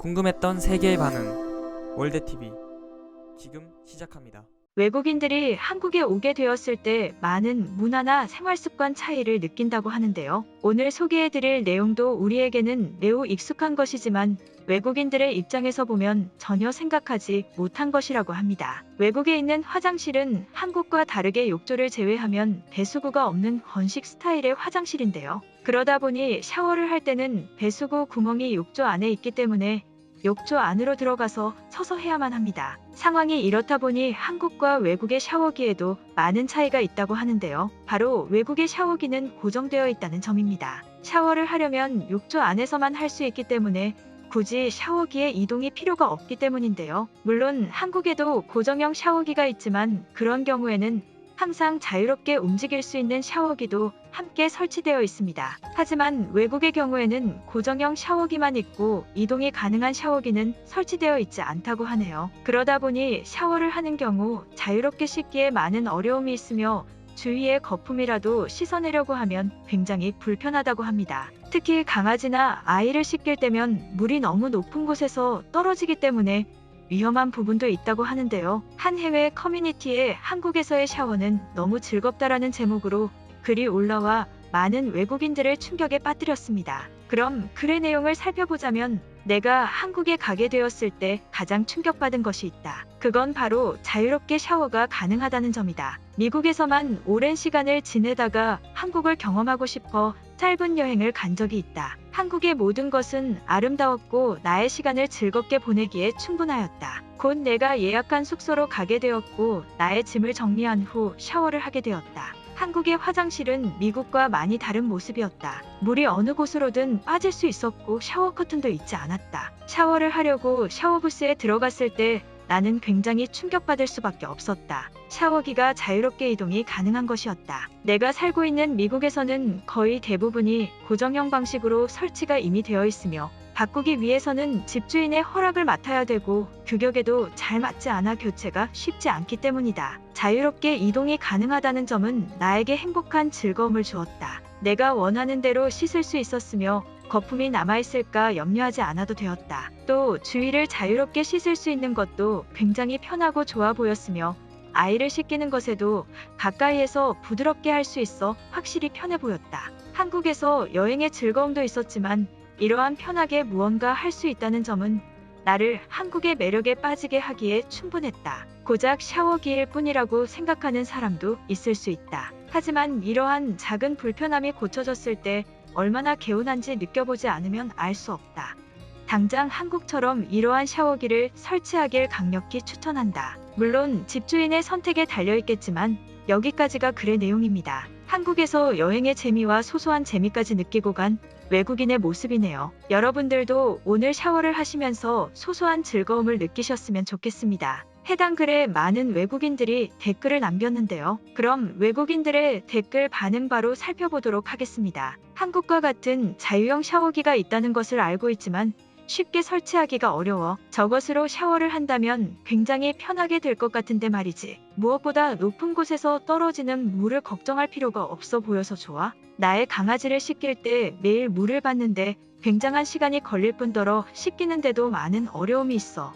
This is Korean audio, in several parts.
궁금했던 세계의 반응. 월드TV 지금 시작합니다. 외국인들이 한국에 오게 되었을 때 많은 문화나 생활 습관 차이를 느낀다고 하는데요. 오늘 소개해드릴 내용도 우리에게는 매우 익숙한 것이지만 외국인들의 입장에서 보면 전혀 생각하지 못한 것이라고 합니다. 외국에 있는 화장실은 한국과 다르게 욕조를 제외하면 배수구가 없는 건식 스타일의 화장실인데요. 그러다 보니 샤워를 할 때는 배수구 구멍이 욕조 안에 있기 때문에 욕조 안으로 들어가서 서서 해야만 합니다. 상황이 이렇다 보니 한국과 외국의 샤워기에도 많은 차이가 있다고 하는데요. 바로 외국의 샤워기는 고정되어 있다는 점입니다. 샤워를 하려면 욕조 안에서만 할 수 있기 때문에 굳이 샤워기에 이동이 필요가 없기 때문인데요. 물론 한국에도 고정형 샤워기가 있지만 그런 경우에는 항상 자유롭게 움직일 수 있는 샤워기도 함께 설치되어 있습니다. 하지만 외국의 경우에는 고정형 샤워기만 있고 이동이 가능한 샤워기는 설치되어 있지 않다고 하네요. 그러다 보니 샤워를 하는 경우 자유롭게 씻기에 많은 어려움이 있으며 주위에 거품이라도 씻어내려고 하면 굉장히 불편하다고 합니다. 특히 강아지나 아이를 씻길 때면 물이 너무 높은 곳에서 떨어지기 때문에 위험한 부분도 있다고 하는데요. 한 해외 커뮤니티에 한국에서의 샤워는 너무 즐겁다라는 제목으로 글이 올라와 많은 외국인들을 충격에 빠뜨렸습니다. 그럼 글의 내용을 살펴보자면 내가 한국에 가게 되었을 때 가장 충격받은 것이 있다. 그건 바로 자유롭게 샤워가 가능하다는 점이다. 미국에서만 오랜 시간을 지내다가 한국을 경험하고 싶어 짧은 여행을 간 적이 있다. 한국의 모든 것은 아름다웠고 나의 시간을 즐겁게 보내기에 충분하였다. 곧 내가 예약한 숙소로 가게 되었고 나의 짐을 정리한 후 샤워를 하게 되었다. 한국의 화장실은 미국과 많이 다른 모습이었다. 물이 어느 곳으로든 빠질 수 있었고 샤워 커튼도 있지 않았다. 샤워를 하려고 샤워부스에 들어갔을 때 나는 굉장히 충격받을 수밖에 없었다. 샤워기가 자유롭게 이동이 가능한 것이었다. 내가 살고 있는 미국에서는 거의 대부분이 고정형 방식으로 설치가 이미 되어 있으며 바꾸기 위해서는 집주인의 허락을 맡아야 되고 규격에도 잘 맞지 않아 교체가 쉽지 않기 때문이다. 자유롭게 이동이 가능하다는 점은 나에게 행복한 즐거움을 주었다. 내가 원하는 대로 씻을 수 있었으며 거품이 남아있을까 염려하지 않아도 되었다. 또 주위를 자유롭게 씻을 수 있는 것도 굉장히 편하고 좋아 보였으며 아이를 씻기는 것에도 가까이에서 부드럽게 할 수 있어 확실히 편해 보였다. 한국에서 여행의 즐거움도 있었지만 이러한 편하게 무언가 할 수 있다는 점은 나를 한국의 매력에 빠지게 하기에 충분했다. 고작 샤워기일 뿐이라고 생각하는 사람도 있을 수 있다. 하지만 이러한 작은 불편함이 고쳐졌을 때 얼마나 개운한지 느껴보지 않으면 알 수 없다. 당장 한국처럼 이러한 샤워기를 설치하길 강력히 추천한다. 물론 집주인의 선택에 달려있겠지만 여기까지가 글의 내용입니다. 한국에서 여행의 재미와 소소한 재미까지 느끼고 간 외국인의 모습이네요. 여러분들도 오늘 샤워를 하시면서 소소한 즐거움을 느끼셨으면 좋겠습니다. 해당 글에 많은 외국인들이 댓글을 남겼는데요. 그럼 외국인들의 댓글 반응 바로 살펴보도록 하겠습니다. 한국과 같은 자유형 샤워기가 있다는 것을 알고 있지만 쉽게 설치하기가 어려워. 저것으로 샤워를 한다면 굉장히 편하게 될 것 같은데 말이지. 무엇보다 높은 곳에서 떨어지는 물을 걱정할 필요가 없어 보여서 좋아. 나의 강아지를 씻길 때 매일 물을 받는데 굉장한 시간이 걸릴 뿐더러 씻기는데도 많은 어려움이 있어.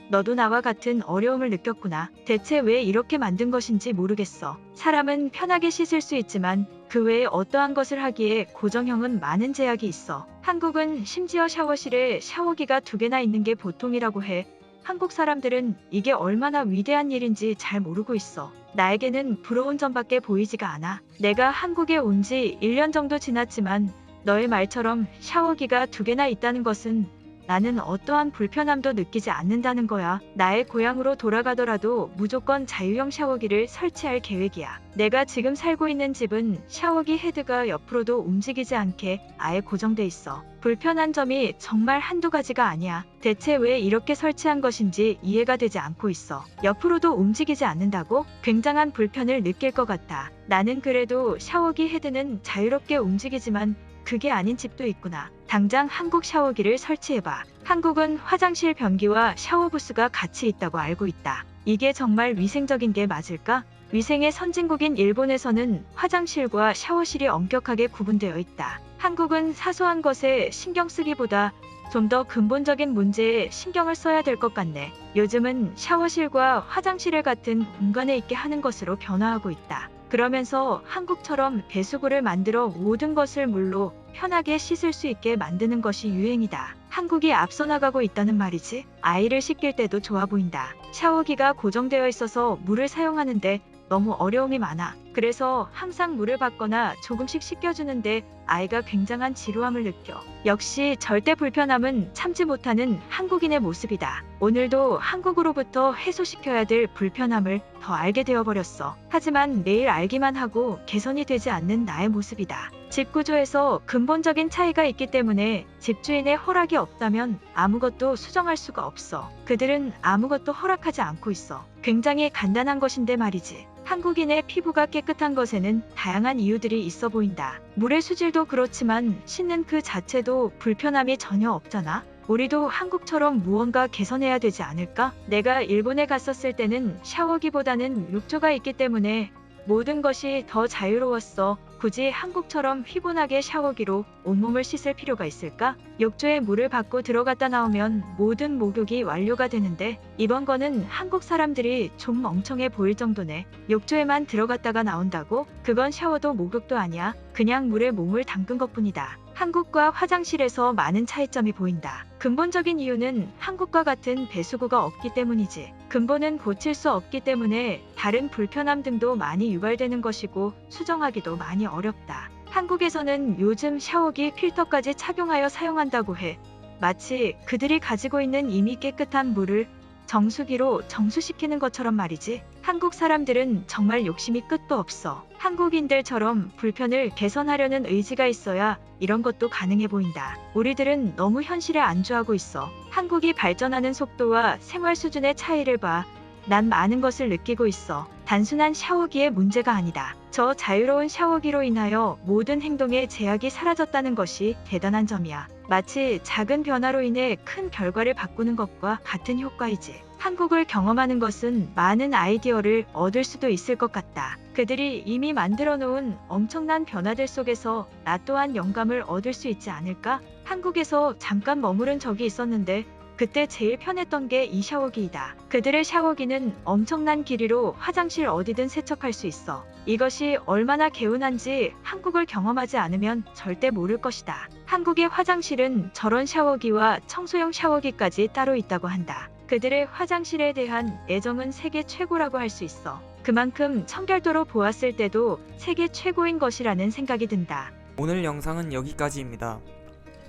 너도 나와 같은 어려움을 느꼈구나. 대체 왜 이렇게 만든 것인지 모르겠어. 사람은 편하게 씻을 수 있지만 그 외에 어떠한 것을 하기에 고정형은 많은 제약이 있어. 한국은 심지어 샤워실에 샤워기가 2개나 있는 게 보통이라고 해. 한국 사람들은 이게 얼마나 위대한 일인지 잘 모르고 있어. 나에게는 부러운 점밖에 보이지가 않아. 내가 한국에 온 지 1년 정도 지났지만 너의 말처럼 샤워기가 2개나 있다는 것은 나는 어떠한 불편함도 느끼지 않는다는 거야. 나의 고향으로 돌아가더라도 무조건 자유형 샤워기를 설치할 계획이야. 내가 지금 살고 있는 집은 샤워기 헤드가 옆으로도 움직이지 않게 아예 고정돼 있어. 불편한 점이 정말 한두 가지가 아니야. 대체 왜 이렇게 설치한 것인지 이해가 되지 않고 있어. 옆으로도 움직이지 않는다고? 굉장한 불편을 느낄 것 같아. 나는 그래도 샤워기 헤드는 자유롭게 움직이지만 그게 아닌 집도 있구나. 당장 한국 샤워기를 설치해봐. 한국은 화장실 변기와 샤워부스가 같이 있다고 알고 있다. 이게 정말 위생적인 게 맞을까? 위생의 선진국인 일본에서는 화장실과 샤워실이 엄격하게 구분되어 있다. 한국은 사소한 것에 신경 쓰기보다 좀 더 근본적인 문제에 신경을 써야 될 것 같네. 요즘은 샤워실과 화장실을 같은 공간에 있게 하는 것으로 변화하고 있다. 그러면서 한국처럼 배수구를 만들어 모든 것을 물로 편하게 씻을 수 있게 만드는 것이 유행이다. 한국이 앞서 나가고 있다는 말이지. 아이를 씻길 때도 좋아 보인다. 샤워기가 고정되어 있어서 물을 사용하는데 너무 어려움이 많아. 그래서 항상 물을 받거나 조금씩 씻겨주는데 아이가 굉장한 지루함을 느껴. 역시 절대 불편함은 참지 못하는 한국인의 모습이다. 오늘도 한국으로부터 해소시켜야 될 불편함을 더 알게 되어버렸어. 하지만 매일 알기만 하고 개선이 되지 않는 나의 모습이다. 집 구조에서 근본적인 차이가 있기 때문에 집주인의 허락이 없다면 아무것도 수정할 수가 없어. 그들은 아무것도 허락하지 않고 있어. 굉장히 간단한 것인데 말이지. 한국인의 피부가 깨끗한 것에는 다양한 이유들이 있어 보인다. 물의 수질도 그렇지만 씻는 그 자체도 불편함이 전혀 없잖아. 우리도 한국처럼 무언가 개선해야 되지 않을까? 내가 일본에 갔었을 때는 샤워기보다는 욕조가 있기 때문에 모든 것이 더 자유로웠어. 굳이 한국처럼 휘분하게 샤워기로 온몸을 씻을 필요가 있을까? 욕조에 물을 받고 들어갔다 나오면 모든 목욕이 완료가 되는데 이번 거는 한국 사람들이 좀 멍청해 보일 정도네. 욕조에만 들어갔다가 나온다고? 그건 샤워도 목욕도 아니야. 그냥 물에 몸을 담근 것뿐이다. 한국과 화장실에서 많은 차이점이 보인다. 근본적인 이유는 한국과 같은 배수구가 없기 때문이지. 근본은 고칠 수 없기 때문에 다른 불편함 등도 많이 유발되는 것이고 수정하기도 많이 어렵다. 한국에서는 요즘 샤워기 필터까지 착용하여 사용한다고 해. 마치 그들이 가지고 있는 이미 깨끗한 물을 정수기로 정수시키는 것처럼 말이지. 한국 사람들은 정말 욕심이 끝도 없어. 한국인들처럼 불편을 개선하려는 의지가 있어야 이런 것도 가능해 보인다. 우리들은 너무 현실에 안주하고 있어. 한국이 발전하는 속도와 생활 수준의 차이를 봐. 난 많은 것을 느끼고 있어. 단순한 샤워기의 문제가 아니다. 저 자유로운 샤워기로 인하여 모든 행동의 제약이 사라졌다는 것이 대단한 점이야. 마치 작은 변화로 인해 큰 결과를 바꾸는 것과 같은 효과이지. 한국을 경험하는 것은 많은 아이디어를 얻을 수도 있을 것 같다. 그들이 이미 만들어 놓은 엄청난 변화들 속에서 나 또한 영감을 얻을 수 있지 않을까? 한국에서 잠깐 머무른 적이 있었는데 그때 제일 편했던 게 이 샤워기이다. 그들의 샤워기는 엄청난 길이로 화장실 어디든 세척할 수 있어. 이것이 얼마나 개운한지 한국을 경험하지 않으면 절대 모를 것이다. 한국의 화장실은 저런 샤워기와 청소용 샤워기까지 따로 있다고 한다. 그들의 화장실에 대한 애정은 세계 최고라고 할 수 있어. 그만큼 청결도로 보았을 때도 세계 최고인 것이라는 생각이 든다. 오늘 영상은 여기까지입니다.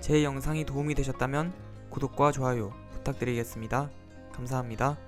제 영상이 도움이 되셨다면 구독과 좋아요 부탁드리겠습니다. 감사합니다.